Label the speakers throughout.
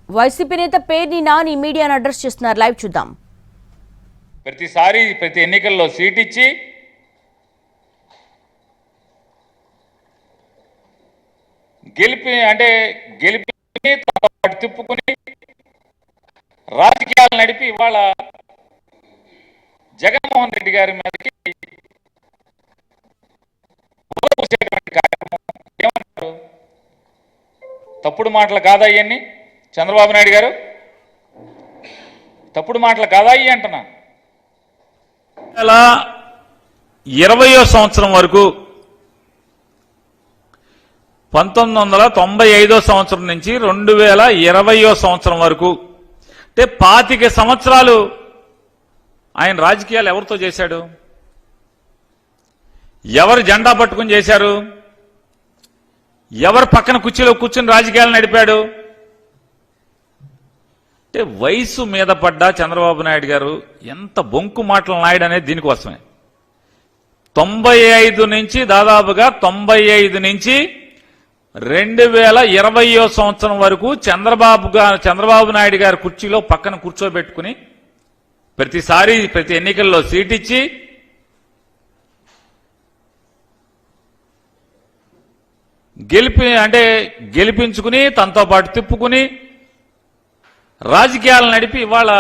Speaker 1: YCP నేత పేర్ని నాని మీడియాను address చేస్తున్నారు. లైవ్ చూద్దాం.
Speaker 2: ప్రతిసారి ప్రతి ఎన్నికల్లో సీట్ ఇచ్చి గెలిపి తిప్పుకుని రాజకీయాలు నడిపి ఇవాళ జగన్మోహన్ రెడ్డి గారి మీదకి ఏమంటారు? తప్పుడు మాటలు కాదా ఇవన్నీ? చంద్రబాబు నాయుడు గారు తప్పుడు మాటలు కాదా ఇవి అంటున్నా.
Speaker 3: 2020వ సంవత్సరం వరకు 1995వ సంవత్సరం నుంచి 2020వ సంవత్సరం వరకు అంటే 25 సంవత్సరాలు ఆయన రాజకీయాలు ఎవరితో చేశాడు? ఎవరు జెండా పట్టుకుని చేశారు? ఎవరు పక్కన కుర్చీలో కూర్చుని రాజకీయాలు నడిపాడు? అంటే వయసు మీద పడ్డ చంద్రబాబు నాయుడు గారు ఎంత బొంకు మాటలు నాయుడు అనేది దీనికోసమే. 95 నుంచి దాదాపుగా 95 నుంచి 2020వ సంవత్సరం వరకు చంద్రబాబు నాయుడు గారి కుర్చీలో పక్కన కూర్చోబెట్టుకుని ప్రతిసారి ప్రతి ఎన్నికల్లో సీట్ ఇచ్చి గెలిపించుకుని తనతో పాటు తిప్పుకుని రాజకీయాలు నడిపి ఇవాళ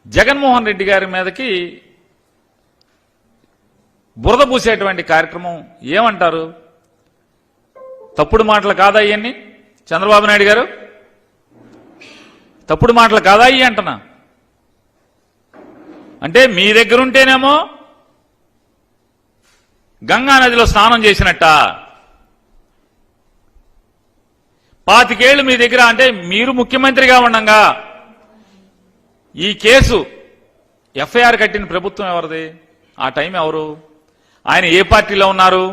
Speaker 3: జగన్మోహన్ రెడ్డి గారి మీదకి బురద పూసేటువంటి కార్యక్రమం ఏమంటారు? తప్పుడు మాటలు కాదా ఇవన్నీ? చంద్రబాబు నాయుడు గారు తప్పుడు మాటలు కాదా ఇవి అంటున్నా. అంటే మీ దగ్గరుంటేనేమో గంగా నదిలో స్నానం చేసినట్ట, 25 ఏళ్లు మీ దగ్గర అంటే మీరు ముఖ్యమంత్రిగా ఉండగా ఈ కేసు ఎఫ్ఐఆర్ కట్టిన ప్రభుత్వం ఎవరిది? ఆ టైం ఎవరు? ఆయన ఏ పార్టీలో ఉన్నారు?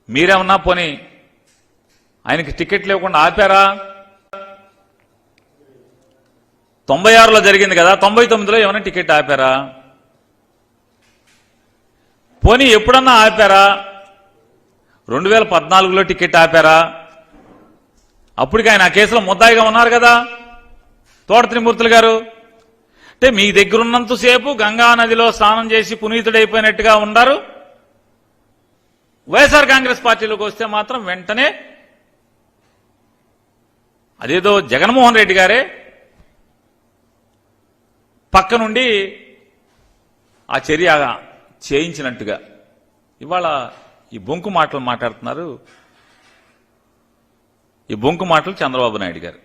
Speaker 3: మీరేమన్నా పోనీ ఆయనకి టికెట్ లేకుండా ఆపారా? 96లో జరిగింది కదా, 99లో ఏమైనా టికెట్ ఆపారా? పోనీ ఎప్పుడన్నా ఆపారా? 2014లో టికెట్ ఆపారా? అప్పటికి ఆయన ఆ కేసులో ముద్దాయిగా ఉన్నారు కదా తోట త్రిమూర్తులు గారు. అంటే మీ దగ్గరున్నంతసేపు గంగా నదిలో స్నానం చేసి పునీతుడైపోయినట్టుగా ఉన్నారు. వైఎస్ఆర్ కాంగ్రెస్ పార్టీలోకి వస్తే మాత్రం వెంటనే అదేదో జగన్మోహన్ రెడ్డి గారే పక్క నుండి ఆ చర్య చేయించినట్టుగా ఇవాళ ఈ బొంకు మాటలు మాట్లాడుతున్నారు. ఈ బొంకు మాటలు చంద్రబాబు నాయుడు గారు.